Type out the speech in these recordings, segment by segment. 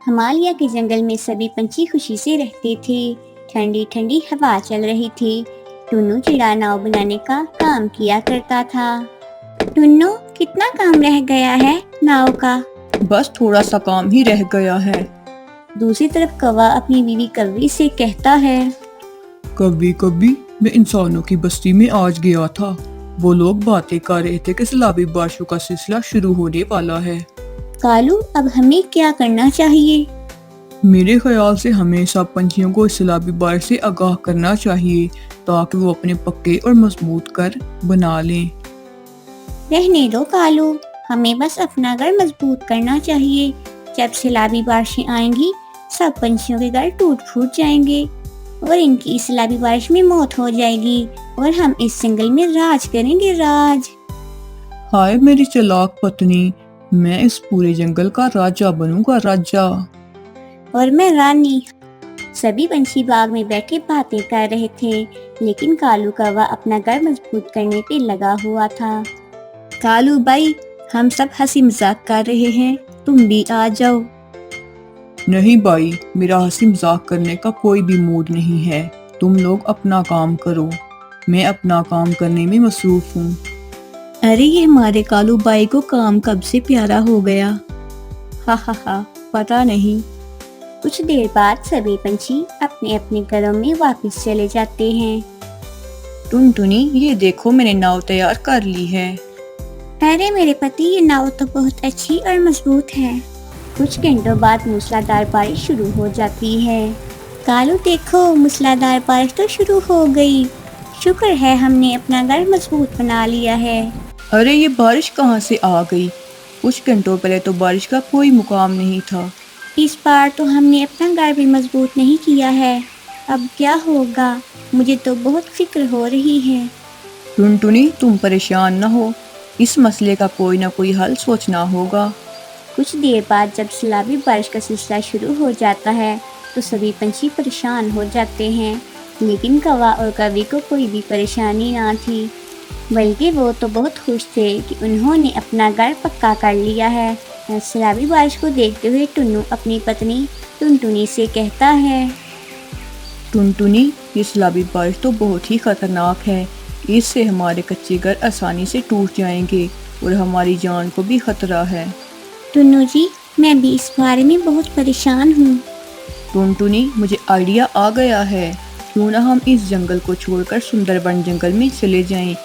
हिमालय के जंगल में सभी पंछी खुशी से रहते थे। ठंडी ठंडी हवा चल रही थी। टुन्नू चिड़ा नाव बनाने का काम किया करता था। टुन्नू, कितना काम रह गया है नाव का? बस थोड़ा सा काम ही रह गया है। दूसरी तरफ कौवा अपनी बीवी कव्वी से कहता है, कभी कभी मैं इंसानों की बस्ती में आज गया था। वो लोग बातें कर रहे थे कि सैलाबी बारिशों का सिलसिला शुरू होने वाला है। कालू, अब हमें क्या करना चाहिए? मेरे ख्याल से हमें सब पंछियों को इस सैलाबी बारिश से आगाह करना चाहिए ताकि वो अपने पक्के और मजबूत घर बना लें। रहने दो कालू, हमें बस अपना घर मजबूत करना चाहिए। जब सैलाबी बारिशें आएंगी, सब पंछियों के घर टूट फूट जाएंगे और इनकी इस सैलाबी बारिश में मौत हो जाएगी और हम इस जंगल में राज करेंगे, राज। हाय मेरी चालाक पत्नी, मैं इस पूरे जंगल का राजा बनूंगा, राजा। और मैं रानी। सभी पंछी बाग में बैठे बातें कर रहे थे, लेकिन कालू कौवा अपना घर मजबूत करने पे लगा हुआ था। कालू भाई, हम सब हंसी मजाक कर रहे हैं, तुम भी आ जाओ। नहीं भाई, मेरा हंसी मजाक करने का कोई भी मूड नहीं है। तुम लोग अपना काम करो, मैं अपना काम करने में मसरूफ हूँ। अरे, ये हमारे कालू भाई को काम कब से प्यारा हो गया। हा हा हा, पता नहीं। कुछ देर बाद सभी पंछी अपने अपने घरों में वापस चले जाते हैं। टुनटुनी, ये देखो मैंने नाव तैयार कर ली है। अरे मेरे पति, ये नाव तो बहुत अच्छी और मजबूत है। कुछ घंटों बाद मूसलाधार बारिश शुरू हो जाती है। कालू देखो, मूसलाधार बारिश तो शुरू हो गई। शुक्र है हमने अपना घर मजबूत बना लिया है। अरे ये बारिश कहाँ से आ गई? कुछ घंटों पहले तो बारिश का कोई मुकाम नहीं था। इस बार तो हमने अपना घर भी मजबूत नहीं किया है। अब क्या होगा? मुझे तो बहुत फिक्र हो रही है। टुनटुनी, तुम परेशान न हो, इस मसले का कोई ना कोई हल सोचना होगा। कुछ देर बाद जब सैलाबी बारिश का सिलसिला शुरू हो जाता है तो सभी पंछी परेशान हो जाते हैं, लेकिन कौवा और कव्वी को कोई भी परेशानी ना थी, बल्कि वो तो बहुत खुश थे कि उन्होंने अपना घर पक्का कर लिया है। सैलाबी बारिश को देखते हुए टुन्नू अपनी पत्नी टुनटुनी से कहता है, टुनटुनी, ये सैलाबी बारिश तो बहुत ही खतरनाक है। इससे हमारे कच्चे घर आसानी से टूट जाएंगे और हमारी जान को भी खतरा है। टुन्नू जी, मैं भी इस बारे में बहुत परेशान हूँ। टुनटुनी, मुझे आइडिया आ गया है। क्यों ना हम इस जंगल को छोड़कर सुंदरबन जंगल में चले जाएं,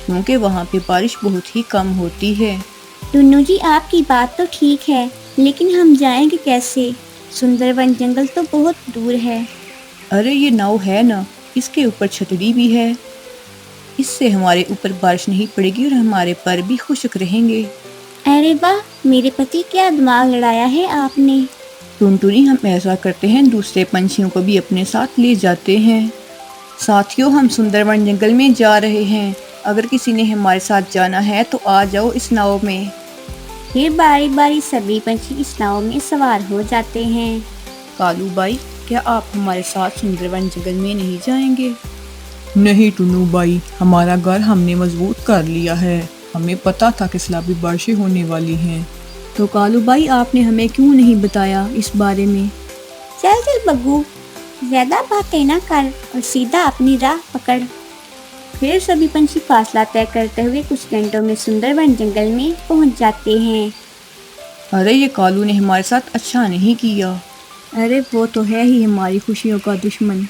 क्योंकि वहाँ पे बारिश बहुत ही कम होती है। टुन्नू जी, आपकी बात तो ठीक है, लेकिन हम जाएंगे कैसे? सुंदरबन जंगल तो बहुत दूर है। अरे ये नाव है ना, इसके ऊपर छतरी भी है। इससे हमारे ऊपर बारिश नहीं पड़ेगी और हमारे पर भी खुश्क रहेंगे। अरे वाह, मेरे पति, क्या दिमाग लड़ाया है आपने। टुनटुनी, हम ऐसा करते हैं, दूसरे पंछियों को भी अपने साथ ले जाते हैं। साथियों, हम सुंदरबन जंगल में जा रहे हैं। अगर किसी ने हमारे साथ जाना है तो आ जाओ इस नाव में। फिर बारी बारी सभी पंछी इस नाव में सवार हो जाते हैं। कालू भाई, क्या आप हमारे साथ सुंदरबन जंगल में नहीं जाएंगे? नहीं टुन्नू भाई, हमारा घर हमने मजबूत कर लिया है। हमें पता था कि सैलाबी बारिशें होने वाली हैं। तो कालू भाई, आपने हमें क्यों नहीं बताया इस बारे में? चल चल बग्गू, ज्यादा बातें ना कर और सीधा अपनी राह पकड़। फिर सभी पंछी फासला तय करते हुए कुछ घंटों में सुंदरबन जंगल में पहुंच जाते हैं। अरे ये कालू ने हमारे साथ अच्छा नहीं किया। अरे वो तो है ही हमारी खुशियों का दुश्मन।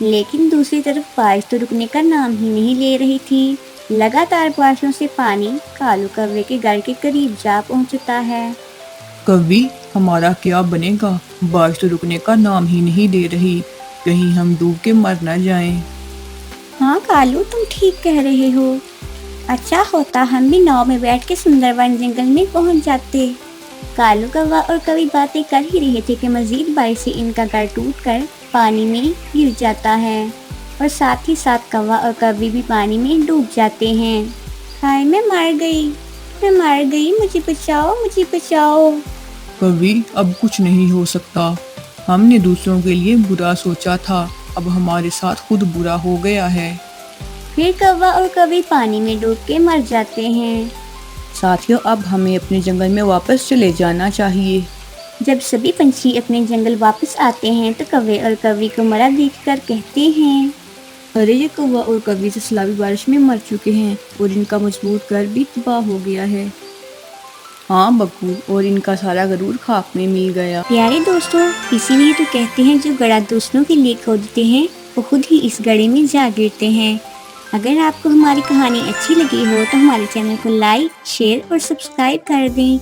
लेकिन दूसरी तरफ बारिश तो रुकने का नाम ही नहीं ले रही थी। लगातार बारिशों से पानी कालू कौवे के घर के करीब जा पहुंचता है। कभी हमारा क्या बनेगा? बारिश तो रुकने का नाम ही नहीं दे रही। कहीं हम डूब के मर न जाएं। हाँ कालू, तुम ठीक कह रहे हो। अच्छा होता हम भी नाव में बैठ के सुंदरबन जंगल में पहुंच जाते। कालू कौवा और कवि बातें कर ही रहे थे कि मजीद बारिश से इनका घर टूटकर पानी में गिर जाता है और साथ ही साथ कौवा और कवि भी पानी में डूब जाते हैं। हाय, मैं मर गई, मुझे बचाओ, मुझे बचाओ। कभी अब कुछ नहीं हो सकता। हमने दूसरों के लिए बुरा सोचा था, अब हमारे साथ खुद बुरा हो गया है। फिर कौवा और कवि पानी में डूब के मर जाते हैं। साथियों, अब हमें अपने जंगल में वापस चले जाना चाहिए। जब सभी पंछी अपने जंगल वापस आते हैं तो कौवे और कौवी को मरा देखकर कहते हैं, अरे ये कौवा और कौवी सैलाबी बारिश में मर चुके हैं और इनका मजबूत घर भी तबाह हो गया है। हाँ बकू, और इनका सारा गरूर खाक में मिल गया। प्यारे दोस्तों, इसीलिए तो कहते हैं जो गड़ा दूसरों के लिए खोदते हैं वो खुद ही इस गड्ढे में जा गिरते हैं। अगर आपको हमारी कहानी अच्छी लगी हो तो हमारे चैनल को लाइक, शेयर और सब्सक्राइब कर दें।